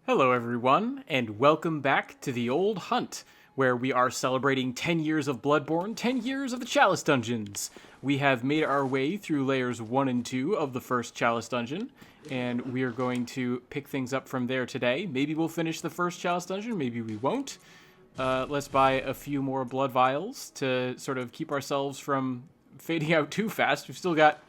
Hello everyone, and welcome back to the Old Hunt, where we are celebrating 10 years of Bloodborne, 10 years of the Chalice Dungeons. We have made our way through layers 1 and 2 of the first Chalice Dungeon, and we are going to pick things up from there today. Maybe we'll finish the first Chalice Dungeon, maybe we won't. Let's buy a few more blood vials to sort of keep ourselves from fading out too fast. We've still got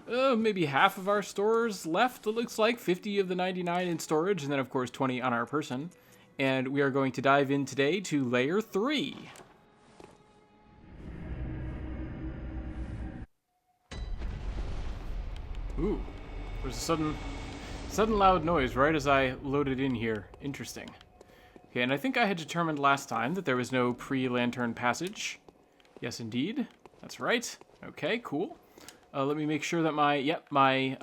maybe half of our stores left, it looks like. 50 of the 99 in storage, and then, of course, 20 on our person. And we are going to dive in today to Layer 3. Ooh, there's a sudden loud noise right as I loaded in here. Interesting. Okay, and I think I had determined last time that there was no pre-lantern passage. Yes, indeed. That's right. Okay, cool. Let me make sure that my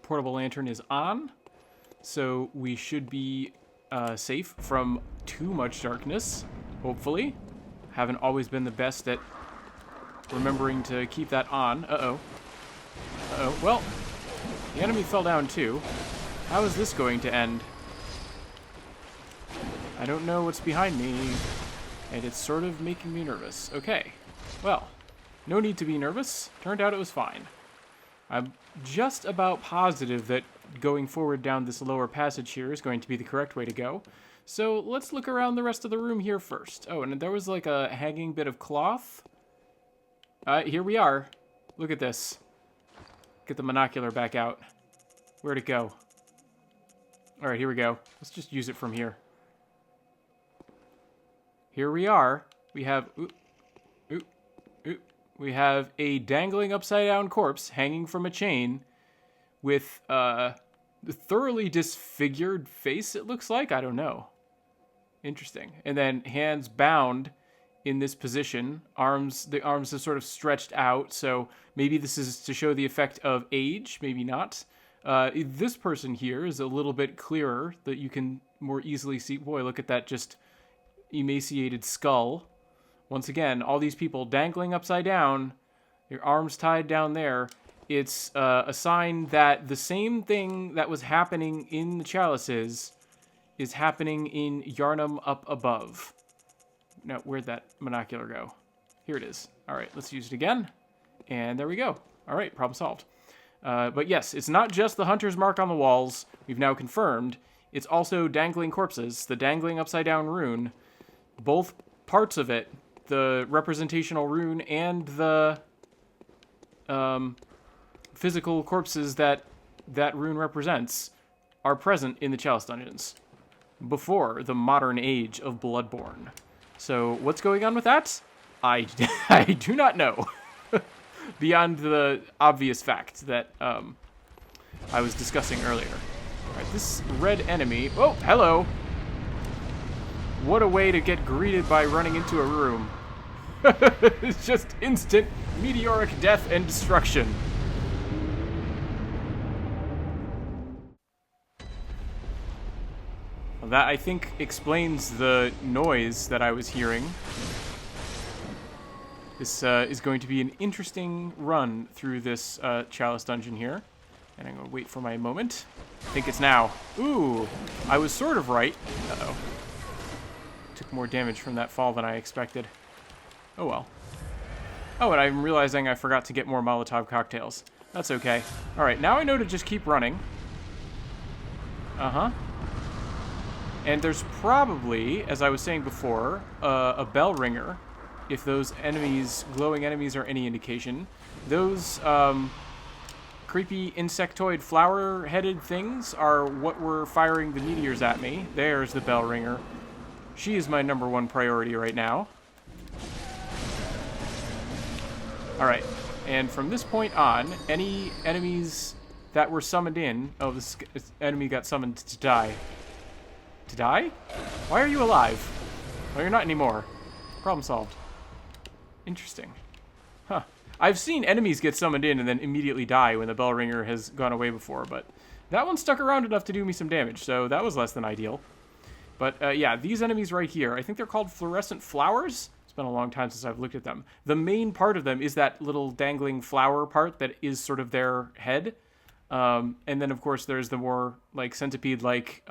portable lantern is on. So we should be safe from too much darkness, hopefully. Haven't always been the best at remembering to keep that on. Uh-oh. Uh-oh. Well, the enemy fell down too. How is this going to end? I don't know what's behind me, and it's sort of making me nervous. Okay. Well. No need to be nervous. Turned out it was fine. I'm just about positive that going forward down this lower passage here is going to be the correct way to go. So let's look around the rest of the room here first. Oh, and there was like a hanging bit of cloth. Here we are. Look at this. Get the monocular back out. Where'd it go? Alright, here we go. Let's just use it from here. Here we are. We have... We have a dangling upside-down corpse hanging from a chain with a thoroughly disfigured face, it looks like. I don't know. Interesting. And then hands bound in this position. The arms are sort of stretched out, so maybe this is to show the effect of age, maybe not. This person here is a little bit clearer, that you can more easily see. Boy, look at that just emaciated skull. Once again, all these people dangling upside down, your arms tied down there. It's a sign that the same thing that was happening in the chalices is happening in Yharnam up above. Now, where'd that monocular go? Here it is. All right, let's use it again. And there we go. All right, problem solved. But yes, it's not just the hunter's mark on the walls. We've now confirmed. It's also dangling corpses, the dangling upside down rune. Both parts of it, the representational rune and the physical corpses that rune represents, are present in the Chalice Dungeons before the modern age of Bloodborne. So what's going on with that? I do not know. Beyond the obvious fact that I was discussing earlier. All right, this red enemy... Oh, hello! What a way to get greeted by running into a room. It's just instant meteoric death and destruction. Well, that, I think, explains the noise that I was hearing. This is going to be an interesting run through this Chalice Dungeon here. And I'm going to wait for my moment. I think it's now. Ooh, I was sort of right. Uh-oh. Took more damage from that fall than I expected. Oh well. Oh, and I'm realizing I forgot to get more Molotov cocktails. That's okay. Alright, now I know to just keep running. Uh-huh. And there's probably, as I was saying before, a bell ringer. If those enemies, glowing enemies, are any indication. Those creepy insectoid flower-headed things are what were firing the meteors at me. There's the bell ringer. She is my #1 priority right now. Alright, and from this point on, any enemies that were summoned in... Oh, this enemy got summoned to die. To die? Why are you alive? Well, you're not anymore. Problem solved. Interesting. Huh. I've seen enemies get summoned in and then immediately die when the bell ringer has gone away before, but that one stuck around enough to do me some damage, so that was less than ideal. But, yeah, these enemies right here, I think they're called fluorescent flowers? It's been a long time since I've looked at them. The main part of them is that little dangling flower part that is sort of their head. And then, of course, there's the more, like, centipede-like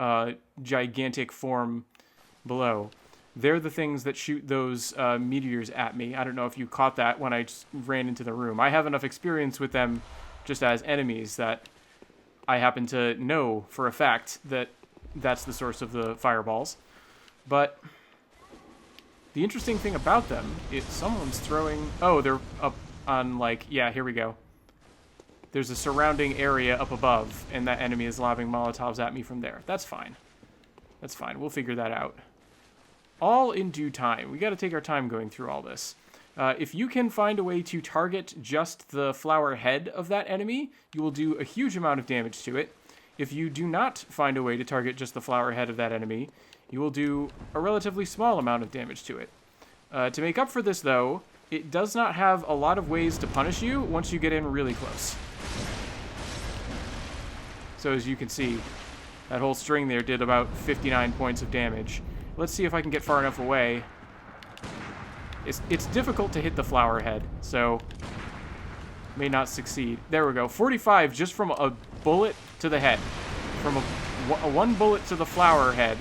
gigantic form below. They're the things that shoot those meteors at me. I don't know if you caught that when I just ran into the room. I have enough experience with them just as enemies that I happen to know for a fact that that's the source of the fireballs. But the interesting thing about them is someone's throwing... Oh, they're up on, like... Yeah, here we go. There's a surrounding area up above, and that enemy is lobbing Molotovs at me from there. That's fine. That's fine. We'll figure that out. All in due time. We got to take our time going through all this. If you can find a way to target just the flower head of that enemy, you will do a huge amount of damage to it. If you do not find a way to target just the flower head of that enemy, you will do a relatively small amount of damage to it. To make up for this, though, it does not have a lot of ways to punish you once you get in really close. So as you can see, that whole string there did about 59 points of damage. Let's see if I can get far enough away. It's difficult to hit the flower head, so may not succeed. There we go. 45 just from a bullet to the head. From a one bullet to the flower head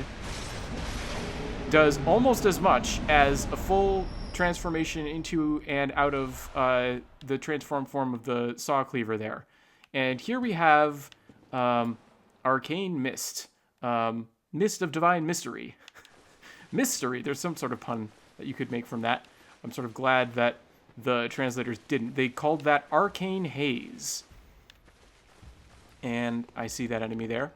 does almost as much as a full transformation into and out of the transformed form of the saw cleaver there. And here we have Arcane Mist. Mist of Divine Mystery. Mystery. There's some sort of pun that you could make from that. I'm sort of glad that the translators didn't. They called that Arcane Haze. And I see that enemy there.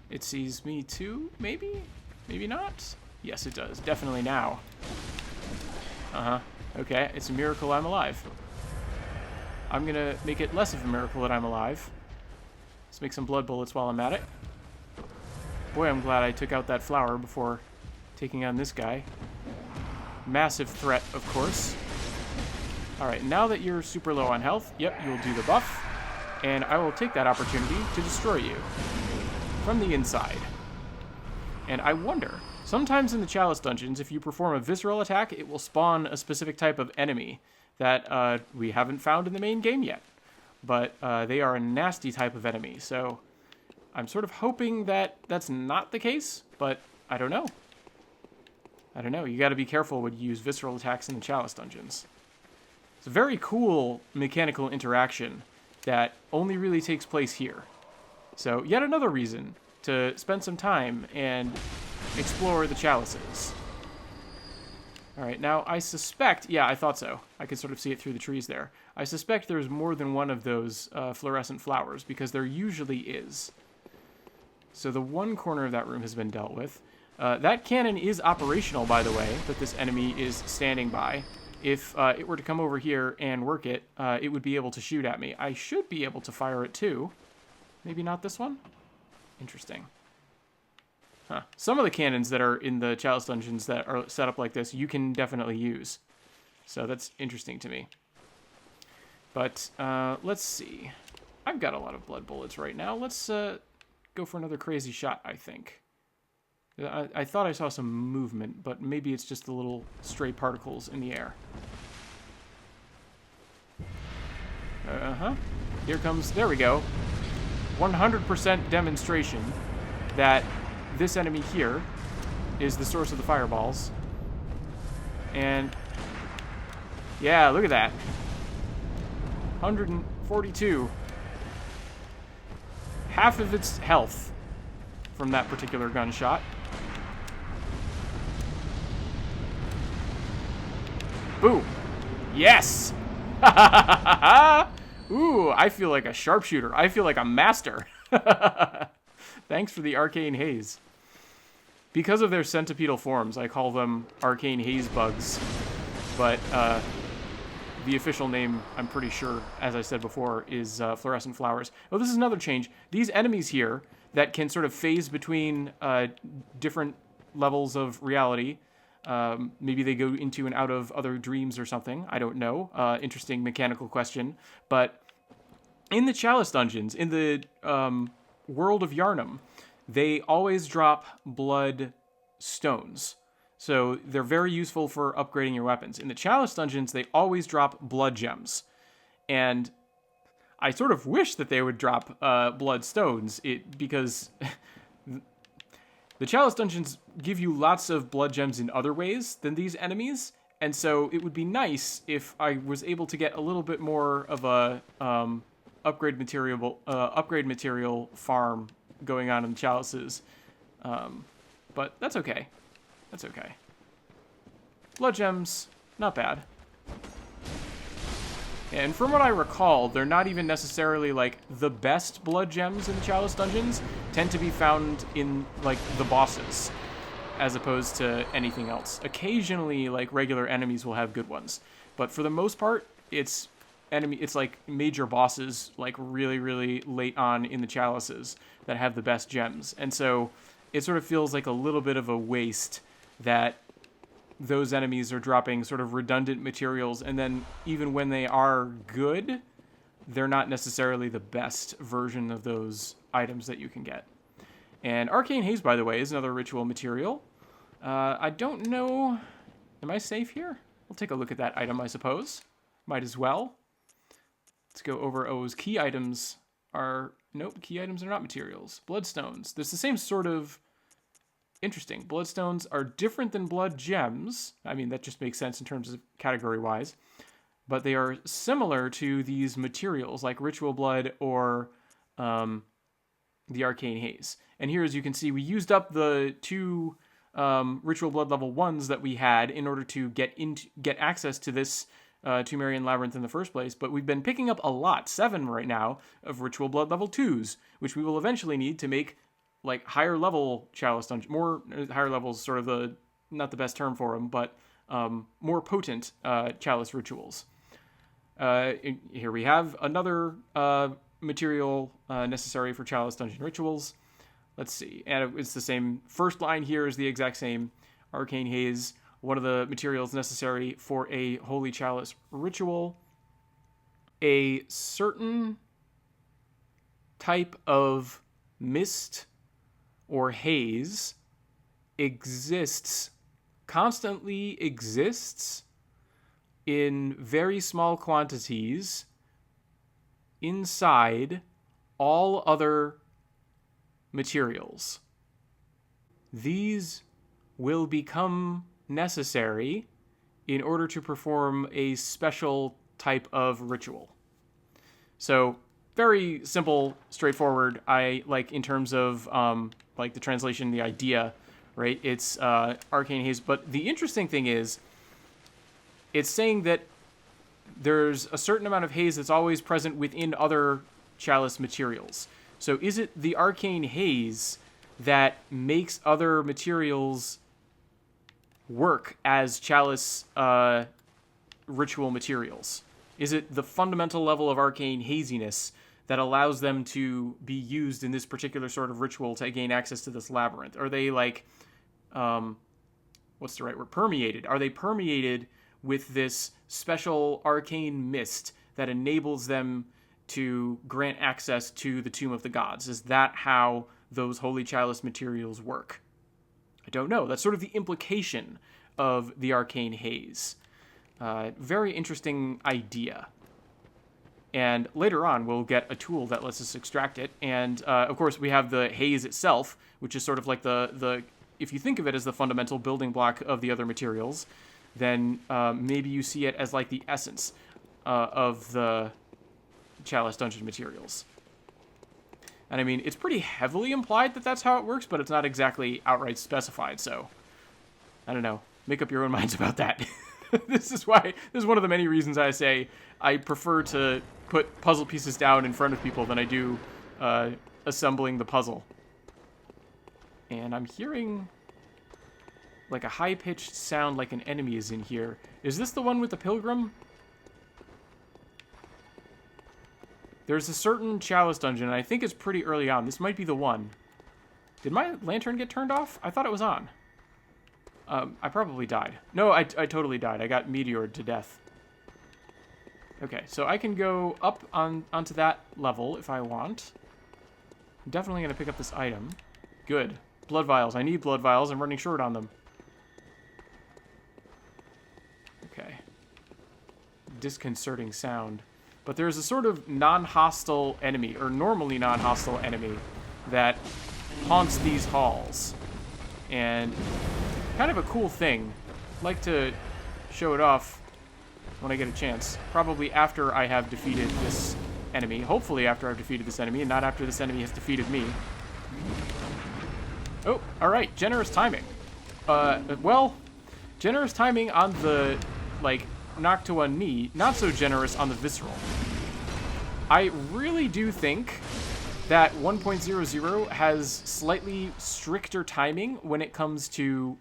It sees me too, maybe? Maybe not? Yes, it does. Definitely now. Uh-huh. Okay, it's a miracle I'm alive. I'm gonna make it less of a miracle that I'm alive. Let's make some blood bullets while I'm at it. Boy, I'm glad I took out that flower before taking on this guy. Massive threat, of course. Alright, now that you're super low on health, yep, you'll do the buff. And I will take that opportunity to destroy you. From the inside. And I wonder, sometimes in the Chalice dungeons, if you perform a visceral attack, it will spawn a specific type of enemy that we haven't found in the main game yet. But they are a nasty type of enemy, so I'm sort of hoping that that's not the case, but I don't know. I don't know. You got to be careful when you use visceral attacks in the Chalice dungeons. It's a very cool mechanical interaction that only really takes place here. So yet another reason to spend some time and explore the chalices. Alright, now I suspect... Yeah, I thought so. I could sort of see it through the trees there. I suspect there's more than one of those fluorescent flowers, because there usually is. So the one corner of that room has been dealt with. That cannon is operational, by the way, that this enemy is standing by. If it were to come over here and work it, it would be able to shoot at me. I should be able to fire it too. Maybe not this one? Interesting. Huh. Some of the cannons that are in the Chalice dungeons that are set up like this, you can definitely use. So that's interesting to me. But let's see. I've got a lot of blood bullets right now. Let's go for another crazy shot, I think. I thought I saw some movement, but maybe it's just the little stray particles in the air. Uh-huh. Here comes... There we go. 100% demonstration that this enemy here is the source of the fireballs. And... yeah, look at that. 142. Half of its health from that particular gunshot. Boom. Yes! Ooh, I feel like a sharpshooter. I feel like a master. Thanks for the arcane haze. Because of their centipedal forms, I call them arcane haze bugs. But the official name, I'm pretty sure, as I said before, is fluorescent flowers. Oh, this is another change. These enemies here that can sort of phase between different levels of reality. Maybe they go into and out of other dreams or something. I don't know. Interesting mechanical question. But in the Chalice dungeons, in the world of Yharnam, they always drop blood stones. So they're very useful for upgrading your weapons. In the Chalice dungeons, they always drop blood gems. And I sort of wish that they would drop blood stones, because the chalice dungeons give you lots of blood gems in other ways than these enemies, and so it would be nice if I was able to get a little bit more of a upgrade material farm going on in the chalices. But that's okay. That's okay. Blood gems, not bad. And from what I recall, they're not even necessarily, like, the best blood gems in the chalice dungeons tend to be found in, like, the bosses, as opposed to anything else. Occasionally, like, regular enemies will have good ones. But for the most part, it's like major bosses, like, really, really late on in the chalices that have the best gems. And so it sort of feels like a little bit of a waste that those enemies are dropping sort of redundant materials, and then even when they are good, they're not necessarily the best version of those items that you can get. And Arcane Haze, by the way, is another ritual material. I don't know... Am I safe here? We'll take a look at that item, I suppose. Might as well. Let's go over O's key items are... Nope, key items are not materials. Bloodstones. There's the same sort of... Interesting. Bloodstones are different than blood gems. I mean, that just makes sense in terms of category-wise. But they are similar to these materials, like Ritual Blood or the Arcane Haze. And here, as you can see, we used up the 2 Ritual Blood level 1s that we had in order to get access to this Pthumerian Labyrinth in the first place. But we've been picking up a lot, 7 right now, of Ritual Blood level 2s, which we will eventually need to make like higher level chalice dungeon, more higher levels, sort of not the best term for them, but more potent chalice rituals. Here we have another material necessary for chalice dungeon rituals. Let's see, and it's the same. First line here is the exact same. Arcane Haze, one of the materials necessary for a holy chalice ritual. A certain type of mist or haze constantly exists in very small quantities inside all other materials. These will become necessary in order to perform a special type of ritual. So, very simple, straightforward. I like in terms of like the translation, the idea, right? It's Arcane Haze. But the interesting thing is, it's saying that there's a certain amount of haze that's always present within other chalice materials. So is it the Arcane Haze that makes other materials work as chalice ritual materials? Is it the fundamental level of arcane haziness that allows them to be used in this particular sort of ritual to gain access to this labyrinth? Are they like, what's the right word? Permeated. Are they permeated with this special arcane mist that enables them to grant access to the Tomb of the Gods? Is that how those holy chalice materials work? I don't know. That's sort of the implication of the Arcane Haze. Very interesting idea. And later on, we'll get a tool that lets us extract it. And, of course, we have the haze itself, which is sort of like the if you think of it as the fundamental building block of the other materials, then maybe you see it as like the essence of the chalice dungeon materials. And I mean, it's pretty heavily implied that that's how it works, but it's not exactly outright specified. So, I don't know. Make up your own minds about that. This is one of the many reasons I say I prefer to put puzzle pieces down in front of people than I do assembling the puzzle. And I'm hearing like a high-pitched sound like an enemy is in here. Is this the one with the pilgrim? There's a certain chalice dungeon, and I think it's pretty early on. This might be the one. Did my lantern get turned off? I thought it was on. I probably died. No, I totally died. I got meteored to death. Okay, so I can go up onto that level if I want. I'm definitely going to pick up this item. Good. Blood vials. I need blood vials. I'm running short on them. Okay. Disconcerting sound. But there's a sort of non-hostile enemy, or normally non-hostile enemy, that haunts these halls. And kind of a cool thing. I'd like to show it off when I get a chance. Probably after I have defeated this enemy. Hopefully after I've defeated this enemy, and not after this enemy has defeated me. Oh, alright, generous timing. Well, generous timing on the, like, knock to one knee, not so generous on the visceral. I really do think that 1.00 has slightly stricter timing when it comes to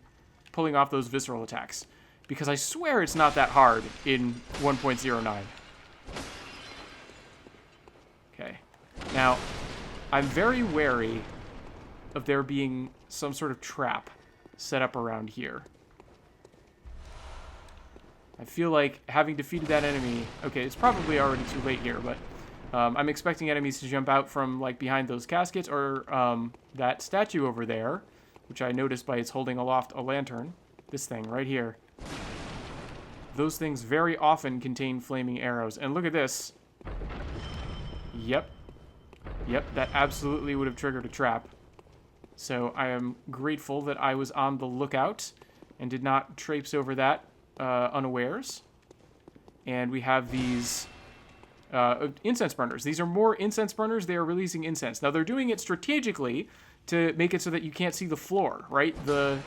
pulling off those visceral attacks. Because I swear it's not that hard in 1.09. Okay. Now, I'm very wary of there being some sort of trap set up around here. I feel like having defeated that enemy... Okay, it's probably already too late here, but I'm expecting enemies to jump out from, like, behind those caskets or that statue over there, which I noticed by its holding aloft a lantern. This thing right here. Those things very often contain flaming arrows. And look at this. Yep. Yep, that absolutely would have triggered a trap. So I am grateful that I was on the lookout and did not traipse over that unawares. And we have these incense burners. These are more incense burners. They are releasing incense. Now, they're doing it strategically to make it so that you can't see the floor, right? The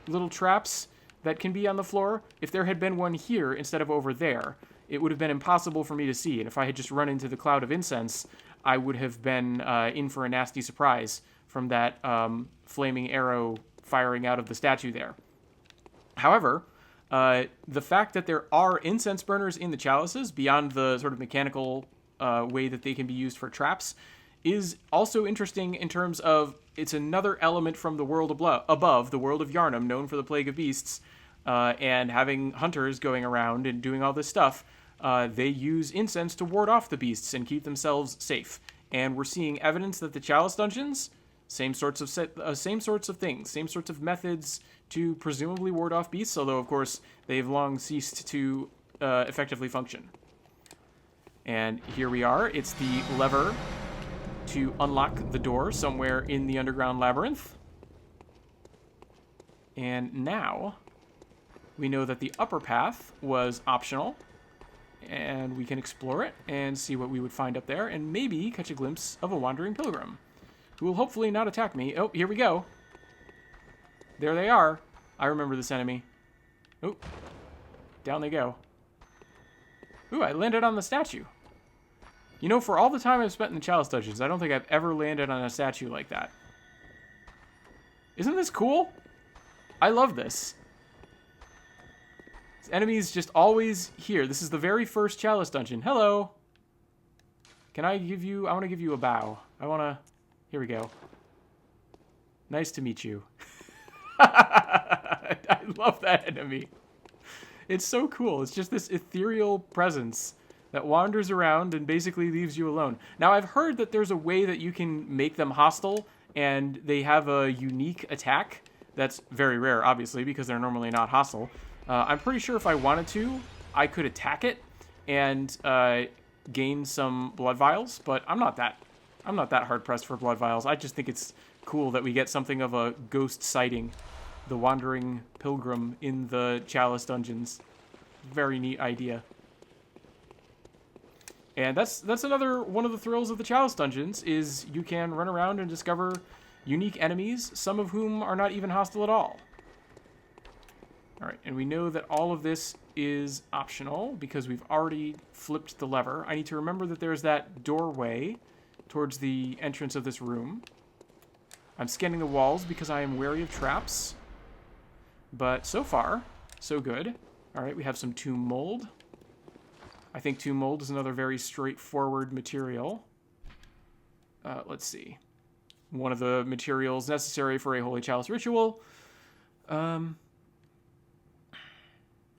little traps that can be on the floor, if there had been one here instead of over there, it would have been impossible for me to see. And if I had just run into the cloud of incense, I would have been in for a nasty surprise from that flaming arrow firing out of the statue there. However, the fact that there are incense burners in the chalices, beyond the sort of mechanical way that they can be used for traps, is also interesting in terms of it's another element from the world above, the world of Yharnam, known for the Plague of Beasts, and having hunters going around and doing all this stuff. They use incense to ward off the beasts and keep themselves safe. And we're seeing evidence that the chalice dungeons, same sorts of things, same sorts of methods to presumably ward off beasts, although of course they've long ceased to effectively function. And here we are. It's the lever to unlock the door somewhere in the underground labyrinth. And now we know that the upper path was optional, and we can explore it and see what we would find up there, and maybe catch a glimpse of a wandering pilgrim, who will hopefully not attack me. Oh, here we go. There they are. I remember this enemy. Oh, down they go. Ooh, I landed on the statue. You know, for all the time I've spent in the chalice dungeons, I don't think I've ever landed on a statue like that. Isn't this cool? I love this. This enemy's just always here. This is the very first chalice dungeon. Hello. Can I give you... I want to give you a bow. I want to... Here we go. Nice to meet you. I love that enemy. It's so cool. It's just this ethereal presence that wanders around and basically leaves you alone. Now, I've heard that there's a way that you can make them hostile, and they have a unique attack. That's very rare, obviously, because they're normally not hostile. I'm pretty sure if I wanted to, I could attack it and gain some blood vials, but I'm not that hard-pressed for blood vials. I just think it's cool that we get something of a ghost sighting, the wandering pilgrim in the chalice dungeons. Very neat idea. And that's another one of the thrills of the chalice dungeons, is you can run around and discover unique enemies, some of whom are not even hostile at all. Alright, and we know that all of this is optional because we've already flipped the lever. I need to remember that there's that doorway towards the entrance of this room. I'm scanning the walls because I am wary of traps. But so far, so good. Alright, we have some tomb mold. I think tomb mold is another very straightforward material. Let's see. One of the materials necessary for a Holy Chalice ritual.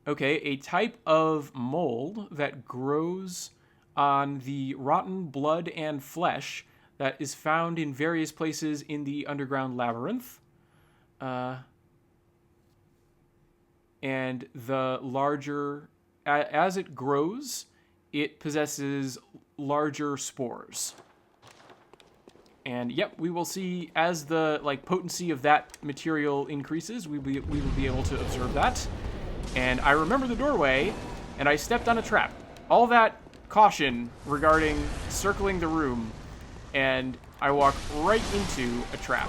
Okay, a type of mold that grows on the rotten blood and flesh that is found in various places in the underground labyrinth. And the larger... As it grows, it possesses larger spores. And yep, we will see as the potency of that material increases, we will be able to observe that. And I remember the doorway, and I stepped on a trap. All that caution regarding circling the room, and I walk right into a trap.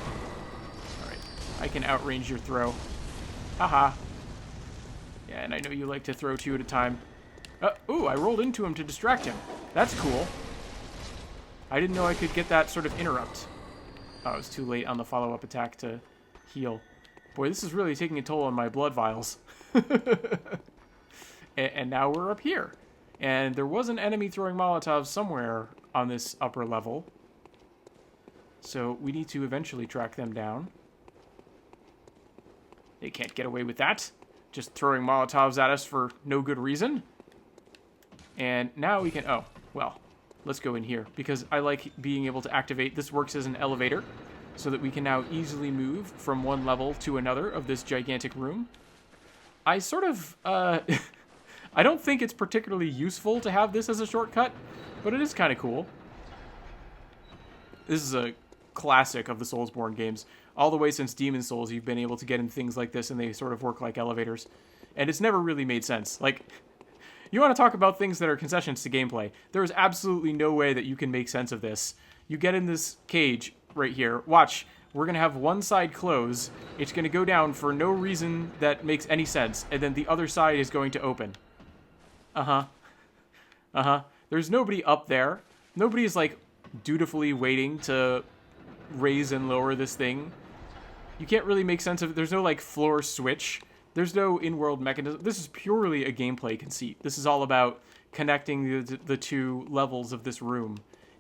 All right, I can outrange your throw. Haha. Yeah, and I know you like to throw 2 at a time. Ooh, I rolled into him to distract him. That's cool. I didn't know I could get that sort of interrupt. Oh, it was too late on the follow-up attack to heal. Boy, this is really taking a toll on my blood vials. And now we're up here. And there was an enemy throwing Molotovs somewhere on this upper level. So we need to eventually track them down. They can't get away with that. Just throwing Molotovs at us for no good reason. And now we can... Oh, well, let's go in here. Because I like being able to activate... This works as an elevator. So that we can now easily move from one level to another of this gigantic room. I sort of... I don't think it's particularly useful to have this as a shortcut, but it is kind of cool. This is a classic of the Soulsborne games. All the way since Demon's Souls, you've been able to get in things like this, and they sort of work like elevators. And it's never really made sense. Like, you want to talk about things that are concessions to gameplay. There is absolutely no way that you can make sense of this. You get in this cage right here. Watch. We're going to have one side close. It's going to go down for no reason that makes any sense. And then the other side is going to open. Uh-huh. Uh-huh. There's nobody up there. Nobody is, like, dutifully waiting to raise and lower this thing. You can't really make sense of it. There's no, like, floor switch. There's no in-world mechanism. This is purely a gameplay conceit. This is all about connecting the 2 levels of this room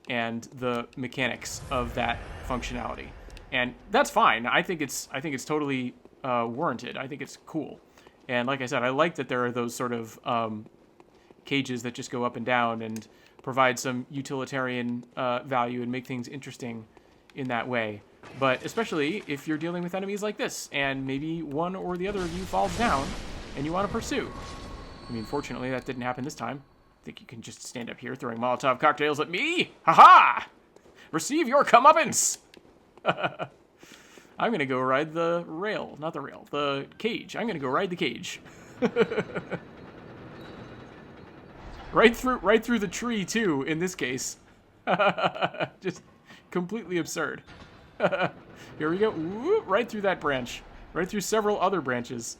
and the mechanics of that functionality. And that's fine. I think it's totally warranted. I think it's cool. And like I said, I like that there are those sort of cages that just go up and down and provide some utilitarian value and make things interesting in that way. But especially if you're dealing with enemies like this, and maybe one or the other of you falls down, and you want to pursue. I mean, fortunately, that didn't happen this time. I think you can just stand up here throwing Molotov cocktails at me. Ha-ha! Receive your comeuppance! I'm gonna go ride the rail. Not the rail. The cage. I'm gonna go ride the cage. Right through the tree, too, in this case. Just completely absurd. Here we go. Woo, right through that branch. Right through several other branches.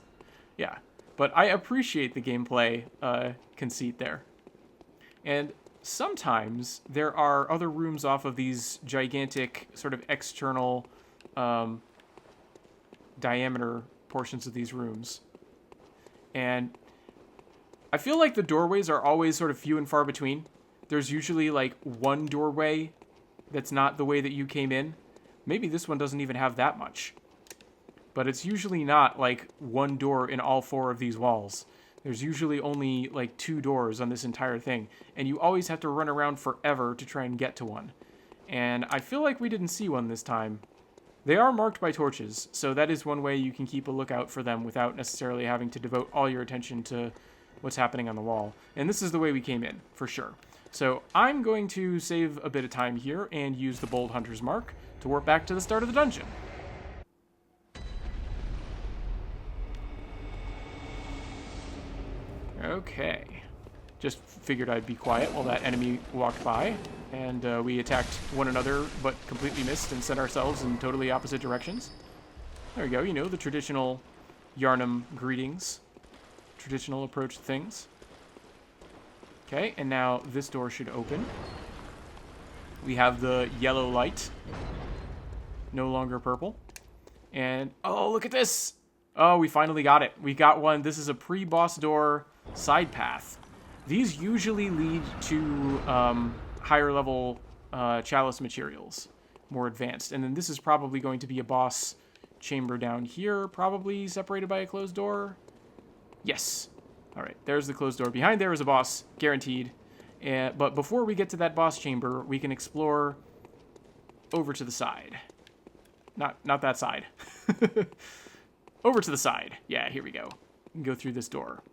Yeah. But I appreciate the gameplay conceit there. And sometimes there are other rooms off of these gigantic sort of external diameter portions of these rooms. And I feel like the doorways are always sort of few and far between. There's usually like one doorway that's not the way that you came in. Maybe this one doesn't even have that much. But it's usually not like one door in all 4 of these walls. There's usually only like 2 doors on this entire thing. And you always have to run around forever to try and get to one. And I feel like we didn't see one this time. They are marked by torches, so that is one way you can keep a lookout for them without necessarily having to devote all your attention to what's happening on the wall. And this is the way we came in, for sure. So I'm going to save a bit of time here and use the Bold Hunter's Mark to warp back to the start of the dungeon. Okay. Just figured I'd be quiet while that enemy walked by. And we attacked one another, but completely missed and sent ourselves in totally opposite directions. There we go, you know, the traditional Yharnam greetings. Traditional approach to things. Okay, and now this door should open. We have the yellow light. No longer purple. And, oh, look at this! Oh, we finally got it. We got one. This is a pre-boss door side path. These usually lead to higher level chalice materials. More advanced. And then this is probably going to be a boss chamber down here. Probably separated by a closed door. Yes. All right, there's the closed door. Behind there is a boss, guaranteed. But before we get to that boss chamber, we can explore over to the side. Not that side. Over to the side. Yeah, here we go. We can go through this door.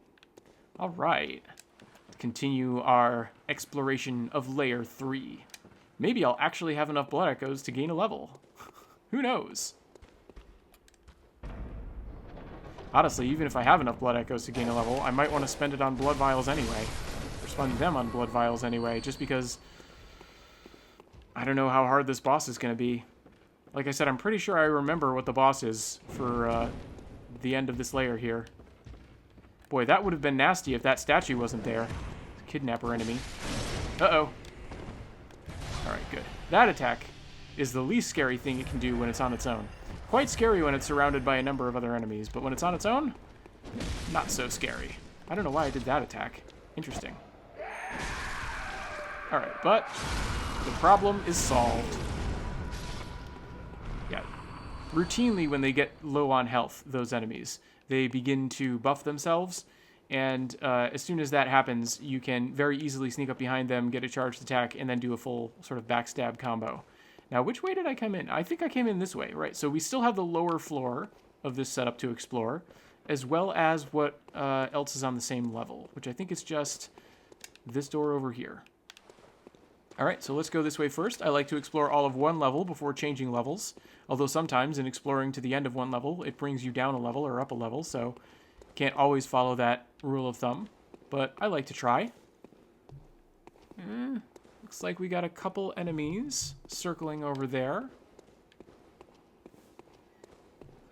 All right. continue our exploration of layer 3. Maybe I'll actually have enough blood echoes to gain a level. Who knows? Honestly, even if I have enough blood echoes to gain a level, I might want to spend it on blood vials anyway. Or spend them on blood vials anyway, just because I don't know how hard this boss is going to be. Like I said, I'm pretty sure I remember what the boss is for the end of this layer here. Boy, that would have been nasty if that statue wasn't there. Kidnapper enemy. Uh-oh. Alright, good. That attack is the least scary thing it can do when it's on its own. Quite scary when it's surrounded by a number of other enemies, but when it's on its own, not so scary. I don't know why I did that attack. Interesting. Alright, but the problem is solved. Yeah. Routinely, when they get low on health, those enemies, they begin to buff themselves, and as soon as that happens, you can very easily sneak up behind them, get a charged attack, and then do a full sort of backstab combo. Now, which way did I come in? I think I came in this way, right? So we still have the lower floor of this setup to explore, as well as what else is on the same level, which I think is just this door over here. All right, so let's go this way first. I like to explore all of one level before changing levels, although sometimes in exploring to the end of one level, it brings you down a level or up a level, so can't always follow that rule of thumb, but I like to try. Looks like we got a couple enemies circling over there.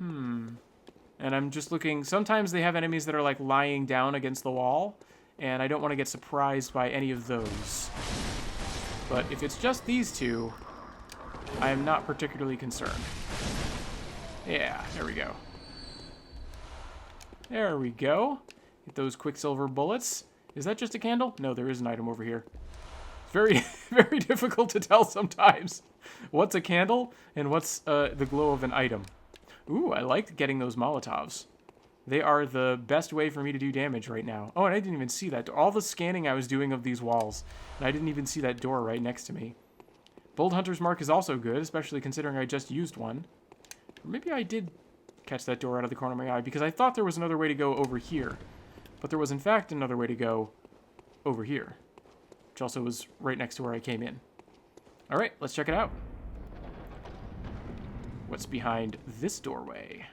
And I'm just looking. Sometimes they have enemies that are like lying down against the wall, and I don't want to get surprised by any of those. But if it's just these two, I am not particularly concerned. Yeah, there we go. There we go. Get those quicksilver bullets. Is that just a candle? No, there is an item over here. It's very, very difficult to tell sometimes what's a candle and what's the glow of an item. Ooh, I like getting those Molotovs. They are the best way for me to do damage right now. Oh, and I didn't even see that. All the scanning I was doing of these walls, and I didn't even see that door right next to me. Bold Hunter's Mark is also good, especially considering I just used one. Or maybe I did catch that door out of the corner of my eye, because I thought there was another way to go over here. But there was, in fact, another way to go over here, which also was right next to where I came in. All right, let's check it out. What's behind this doorway?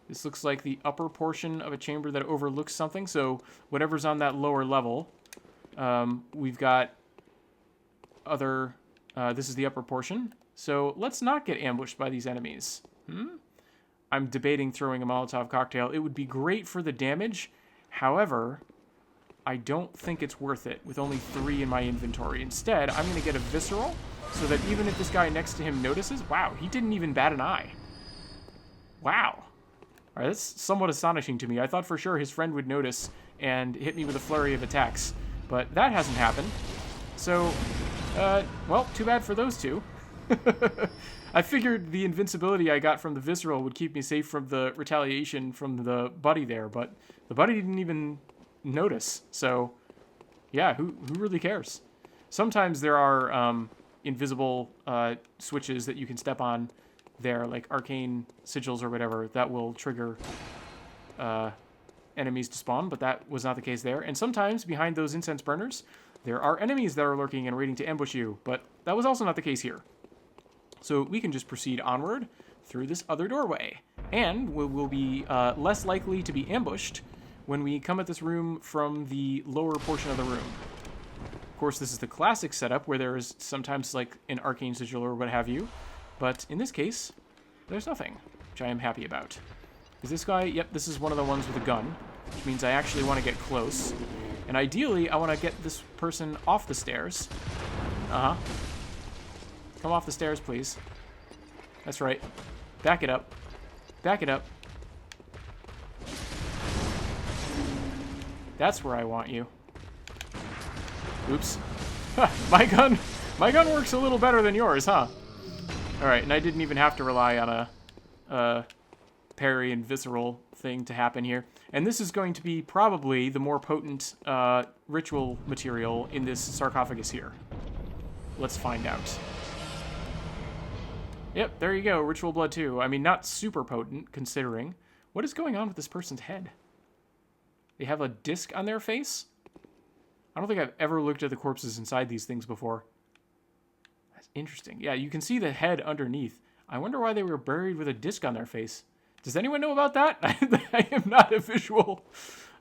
This looks like the upper portion of a chamber that overlooks something, so whatever's on that lower level, we've got other... this is the upper portion, so let's not get ambushed by these enemies. I'm debating throwing a Molotov cocktail. It would be great for the damage, however, I don't think it's worth it with only 3 in my inventory. Instead, I'm going to get a visceral, so that even if this guy next to him notices... Wow, he didn't even bat an eye. Wow. All right, that's somewhat astonishing to me. I thought for sure his friend would notice and hit me with a flurry of attacks, but that hasn't happened. So, well, too bad for those two. I figured the invincibility I got from the visceral would keep me safe from the retaliation from the buddy there, but the buddy didn't even notice. So, yeah, who really cares? Sometimes there are invisible switches that you can step on there, like arcane sigils or whatever, that will trigger enemies to spawn, but that was not the case there. And sometimes behind those incense burners, there are enemies that are lurking and waiting to ambush you, but that was also not the case here. So we can just proceed onward through this other doorway, and we'll be less likely to be ambushed when we come at this room from the lower portion of the room. Of course, this is the classic setup where there is sometimes like an arcane sigil or what have you, but in this case, there's nothing, which I am happy about. Is this guy? Yep, this is one of the ones with a gun, which means I actually want to get close. And ideally, I want to get this person off the stairs. Uh-huh. Come off the stairs, please. That's right. Back it up. Back it up. That's where I want you. Oops. My gun works a little better than yours, huh? Alright, and I didn't even have to rely on a parry and visceral thing to happen here. And this is going to be probably the more potent ritual material in this sarcophagus here. Let's find out. Yep, there you go, ritual blood too. I mean, not super potent, considering. What is going on with this person's head? They have a disc on their face? I don't think I've ever looked at the corpses inside these things before. That's interesting. Yeah, you can see the head underneath. I wonder why they were buried with a disc on their face. Does anyone know about that? I am not a visual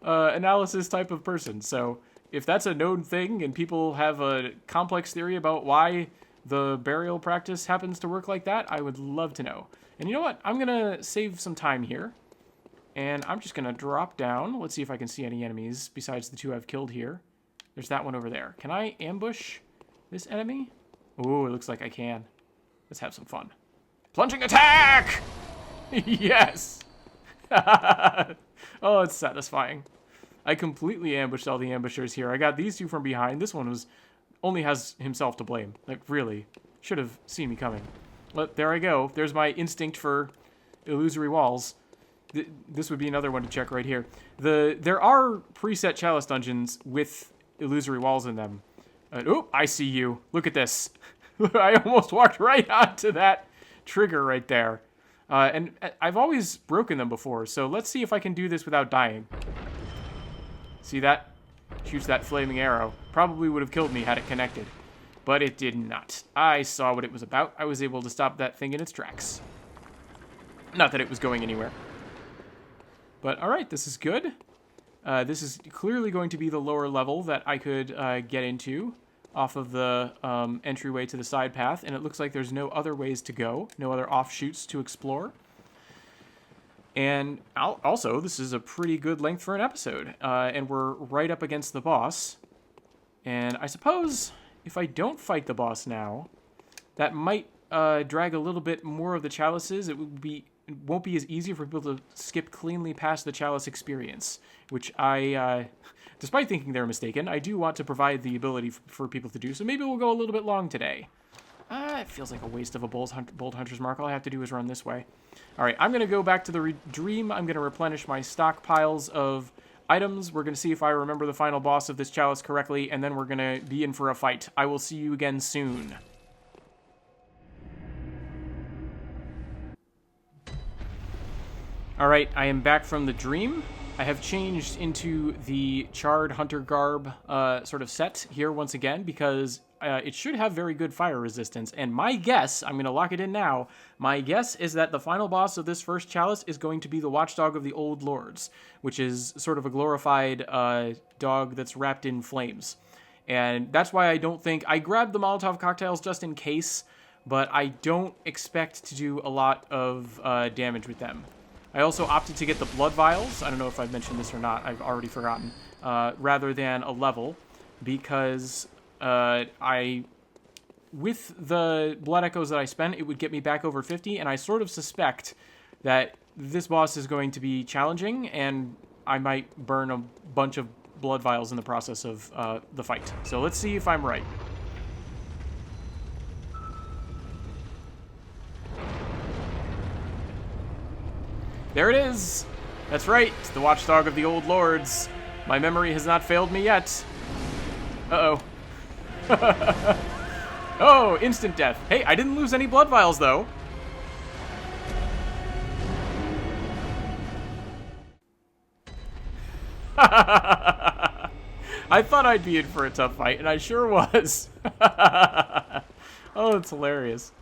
analysis type of person. So if that's a known thing and people have a complex theory about why the burial practice happens to work like that, I would love to know. And you know what? I'm going to save some time here. And I'm just going to drop down. Let's see if I can see any enemies besides the two I've killed here. There's that one over there. Can I ambush this enemy? Oh, it looks like I can. Let's have some fun. Plunging attack! Yes! Oh, it's satisfying. I completely ambushed all the ambushers here. I got these two from behind. This one only has himself to blame. Like, really. Should have seen me coming. But there I go. There's my instinct for illusory walls. This would be another one to check right here. There are preset chalice dungeons with illusory walls in them. Oh, I see you. Look at this. I almost walked right onto that trigger right there. And I've always broken them before, so let's see if I can do this without dying. See that? Shoots that flaming arrow. Probably would have killed me had it connected. But it did not. I saw what it was about. I was able to stop that thing in its tracks. Not that it was going anywhere. But alright, this is good. This is clearly going to be the lower level that I could get into off of the entryway to the side path, and it looks like there's no other ways to go, no other offshoots to explore. And also, this is a pretty good length for an episode, and we're right up against the boss. And I suppose if I don't fight the boss now, that might drag a little bit more of the chalices. It won't be as easy for people to skip cleanly past the chalice experience, which I, despite thinking they're mistaken, I do want to provide the ability for people to do, so maybe we'll go a little bit long today. It feels like a waste of a Bold Hunter's Mark. All I have to do is run this way. All right, I'm going to go back to the dream. I'm going to replenish my stockpiles of items. We're going to see if I remember the final boss of this chalice correctly, and then we're going to be in for a fight. I will see you again soon. Alright, I am back from the dream. I have changed into the charred hunter garb sort of set here once again because it should have very good fire resistance. And my guess, I'm going to lock it in now, my guess is that the final boss of this first chalice is going to be the Watchdog of the Old Lords, which is sort of a glorified dog that's wrapped in flames. And that's why I don't think... I grabbed the Molotov cocktails just in case, but I don't expect to do a lot of damage with them. I also opted to get the blood vials. I don't know if I've mentioned this or not. I've already forgotten. Rather than a level, because with the blood echoes that I spent, it would get me back over 50, and I sort of suspect that this boss is going to be challenging, and I might burn a bunch of blood vials in the process of the fight. So let's see if I'm right. There it is! That's right, the Watchdog of the Old Lords. My memory has not failed me yet. Uh-oh. Oh, instant death. Hey, I didn't lose any blood vials, though. I thought I'd be in for a tough fight, and I sure was. Oh, it's hilarious.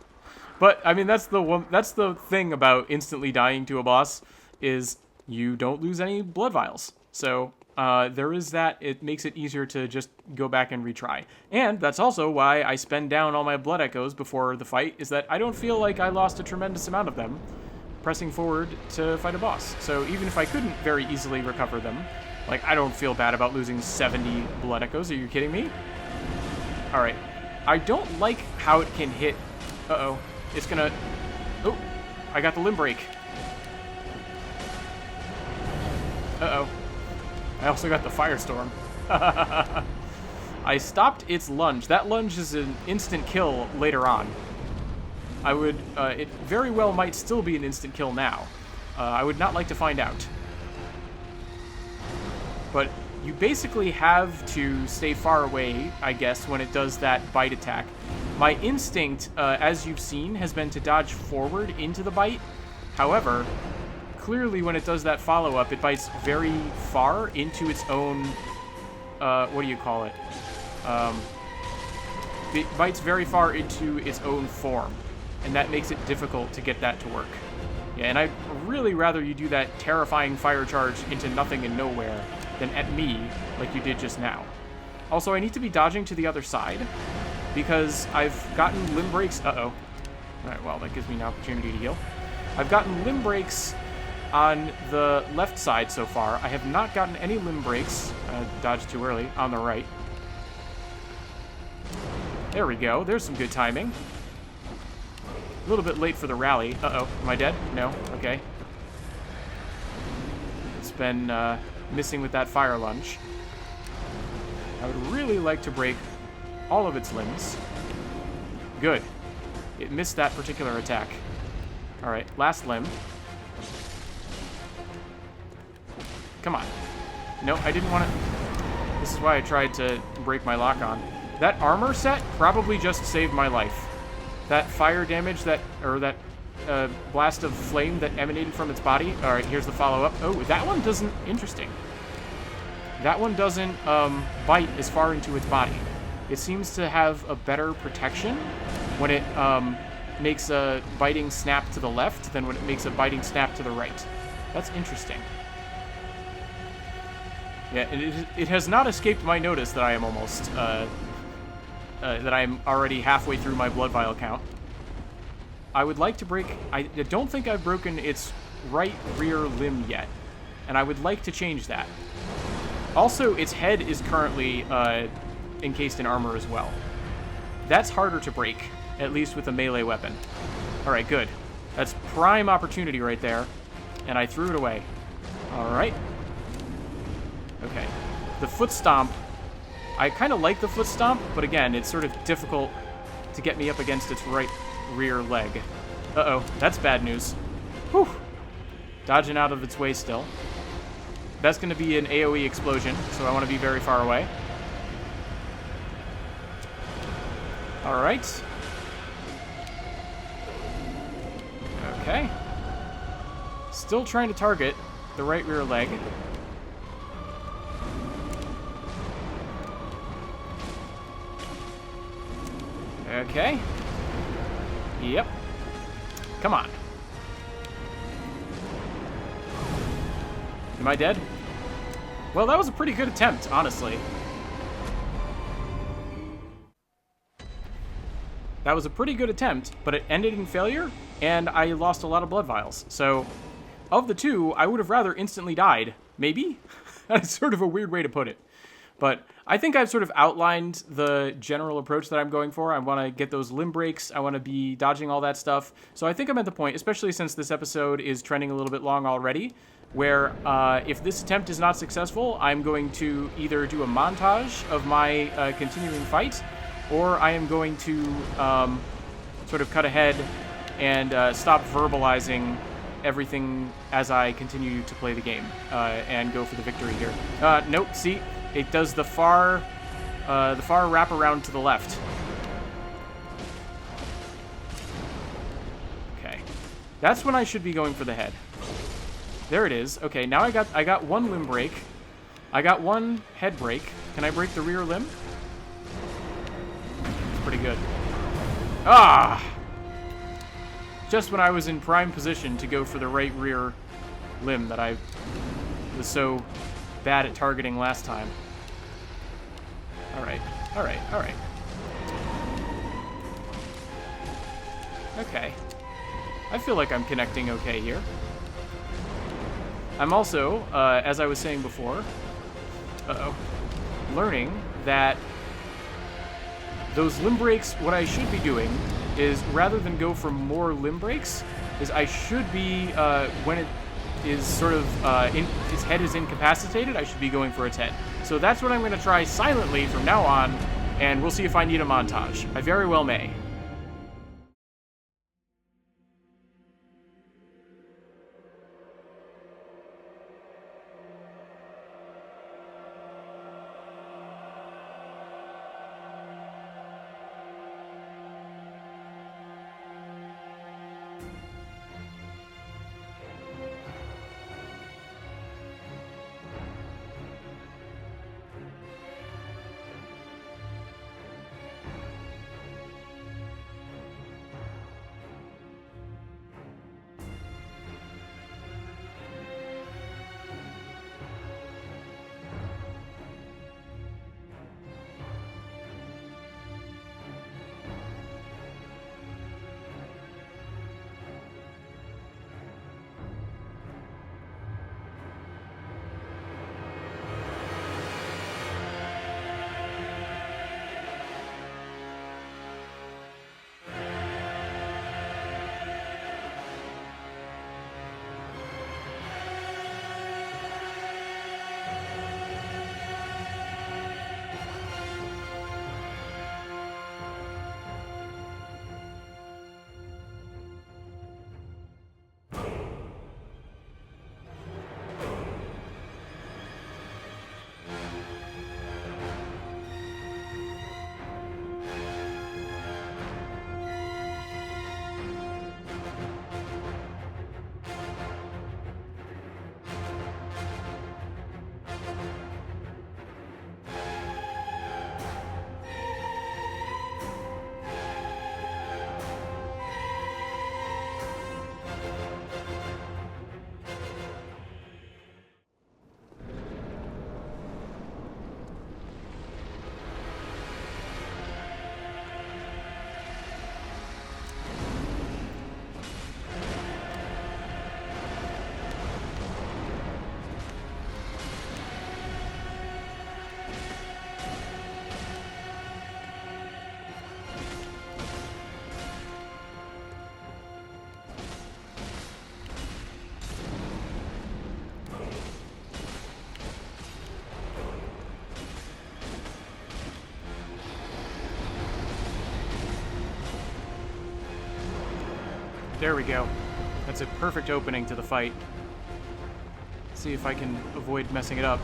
But, I mean, that's the thing about instantly dying to a boss, is you don't lose any blood vials. So, there is that. It makes it easier to just go back and retry. And that's also why I spend down all my blood echoes before the fight, is that I don't feel like I lost a tremendous amount of them pressing forward to fight a boss. So, even if I couldn't very easily recover them, like, I don't feel bad about losing 70 blood echoes. Are you kidding me? Alright. I don't like how it can hit... Uh-oh. It's gonna... Oh, I got the limb break. Uh-oh. I also got the firestorm. I stopped its lunge. That lunge is an instant kill later on. I would... it very well might still be an instant kill now. I would not like to find out. But you basically have to stay far away, I guess, when it does that bite attack. My instinct, as you've seen, has been to dodge forward into the bite. However, clearly when it does that follow-up, it bites very far into its own what do you call it? It bites very far into its own form, and that makes it difficult to get that to work. Yeah, and I'd really rather you do that terrifying fire charge into nothing and nowhere than at me, like you did just now. Also, I need to be dodging to the other side, because I've gotten limb breaks. Uh-oh. Alright, well, that gives me an opportunity to heal. I've gotten limb breaks on the left side so far. I have not gotten any limb breaks, dodged too early, on the right. There we go. There's some good timing. A little bit late for the rally. Uh-oh. Am I dead? No? Okay. It's been missing with that fire lunge. I would really like to break all of its limbs. Good. It missed that particular attack. Alright, last limb. Come on. No, I didn't want to... This is why I tried to break my lock on. That armor set probably just saved my life. That fire damage, that blast of flame that emanated from its body. Alright, here's the follow-up. Oh, that one doesn't... Interesting. That one doesn't bite as far into its body. It seems to have a better protection when it makes a biting snap to the left than when it makes a biting snap to the right. That's interesting. Yeah, and it has not escaped my notice that I am almost... that I'm already halfway through my blood vial count. I would like to break... I don't think I've broken its right rear limb yet, and I would like to change that. Also, its head is currently encased in armor as well. That's harder to break, at least with a melee weapon. Alright, good. That's prime opportunity right there, and I threw it away. Alright. Okay. The foot stomp... I kind of like the foot stomp, but again, it's sort of difficult to get me up against its right rear leg. Uh-oh, that's bad news. Whew. Dodging out of its way still. That's going to be an AoE explosion, so I want to be very far away. Alright. Okay. Still trying to target the right rear leg. Okay. Yep. Come on. Am I dead? Well, that was a pretty good attempt, honestly. That was a pretty good attempt, but it ended in failure, and I lost a lot of blood vials. So, of the two, I would have rather instantly died. Maybe? That's sort of a weird way to put it. But I think I've sort of outlined the general approach that I'm going for. I want to get those limb breaks. I want to be dodging all that stuff. So I think I'm at the point, especially since this episode is trending a little bit long already, where if this attempt is not successful, I'm going to either do a montage of my continuing fight, or I am going to sort of cut ahead and stop verbalizing everything as I continue to play the game and go for the victory here. Nope, see? It does the far wraparound to the left. Okay. That's when I should be going for the head. There it is. Okay, now I got one limb break. I got one head break. Can I break the rear limb? It's pretty good. Ah! Just when I was in prime position to go for the right rear limb that I was so bad at targeting last time. Alright, alright, alright. Okay. I feel like I'm connecting okay here. I'm also, as I was saying before, learning that those limb breaks, what I should be doing is, rather than go for more limb breaks, is I should be, when it is sort of, its head is incapacitated, I should be going for its head. So that's what I'm going to try silently from now on, and we'll see if I need a montage. I very well may. There we go. That's a perfect opening to the fight. See if I can avoid messing it up.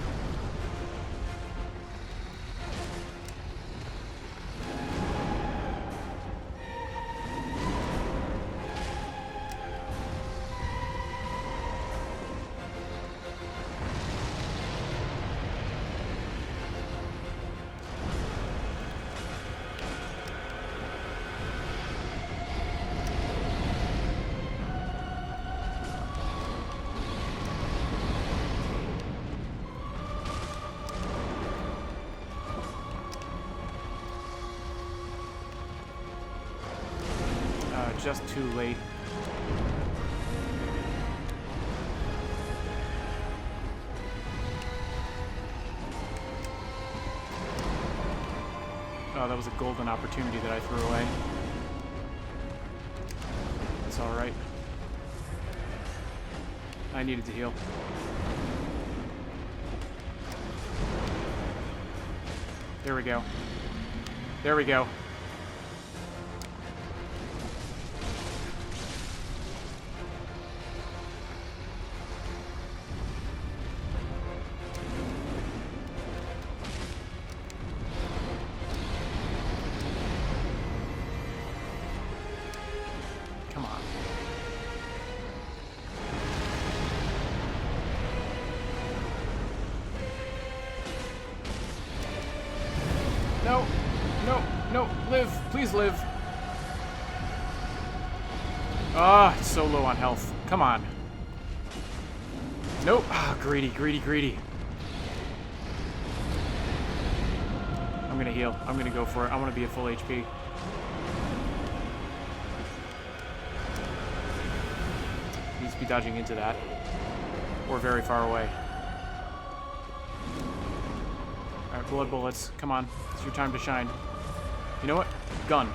Just too late. Oh, that was a golden opportunity that I threw away. That's all right. I needed to heal. There we go. There we go. Come on. No, no, no, live, please live. Ah, it's so low on health. Come on. Nope. Ah, greedy, greedy, greedy. I'm gonna heal. I'm gonna go for it. I want to be at full HP. Needs to be dodging into that. Or very far away. Alright, blood bullets. Come on. It's your time to shine. You know what? Gun.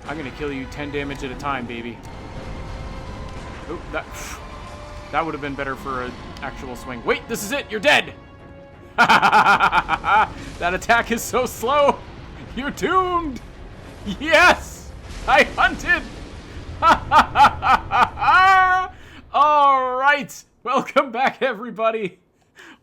I'm gonna kill you 10 damage at a time, baby. Oh, that would have been better for an actual swing. Wait, this is it! You're dead! That attack is so slow! You're doomed! Yes! I hunted! Alright! Welcome back, everybody!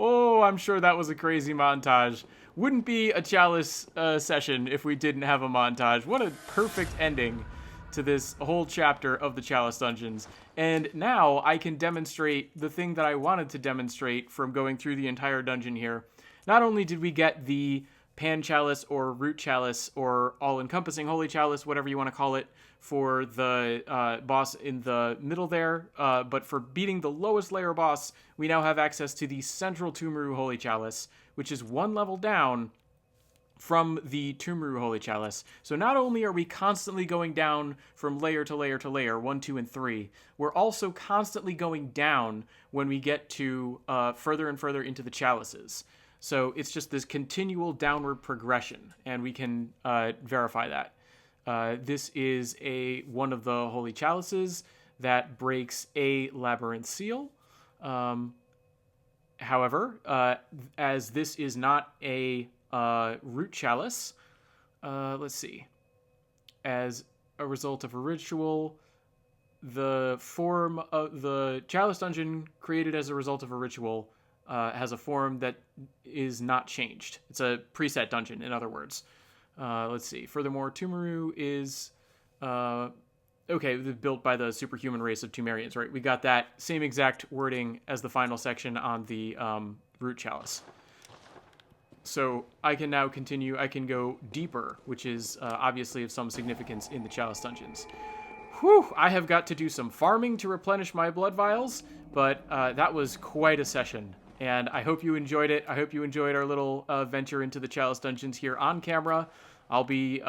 Oh, I'm sure that was a crazy montage. Wouldn't be a Chalice session if we didn't have a montage. What a perfect ending to this whole chapter of the Chalice Dungeons. And now I can demonstrate the thing that I wanted to demonstrate from going through the entire dungeon here. Not only did we get the Pan Chalice or Root Chalice or all-encompassing Holy Chalice, whatever you want to call it, for the boss in the middle there, but for beating the lowest layer boss, we now have access to the Central Tumuru Holy Chalice, which is one level down from the Tumuru Holy Chalice. So not only are we constantly going down from layer to layer to layer, 1, 2, and 3, we're also constantly going down when we get to further and further into the chalices. So it's just this continual downward progression, and we can verify that. This is one of the Holy Chalices that breaks a labyrinth seal. However, as this is not a root chalice, let's see. As a result of a ritual, the form of the Chalice Dungeon created as a result of a ritual has a form that is not changed. It's a preset dungeon, in other words. Let's see. Furthermore, Tumuru is built by the superhuman race of Tumerians, right? We got that same exact wording as the final section on the Root Chalice. So I can now continue. I can go deeper, which is obviously of some significance in the Chalice Dungeons. Whew! I have got to do some farming to replenish my blood vials, but that was quite a session. And I hope you enjoyed it. I hope you enjoyed our little venture into the Chalice Dungeons here on camera. I'll be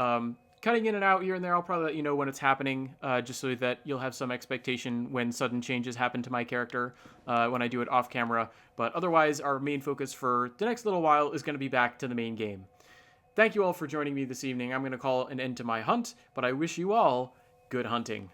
cutting in and out here and there. I'll probably let you know when it's happening, just so that you'll have some expectation when sudden changes happen to my character when I do it off camera. But otherwise, our main focus for the next little while is going to be back to the main game. Thank you all for joining me this evening. I'm going to call an end to my hunt, but I wish you all good hunting.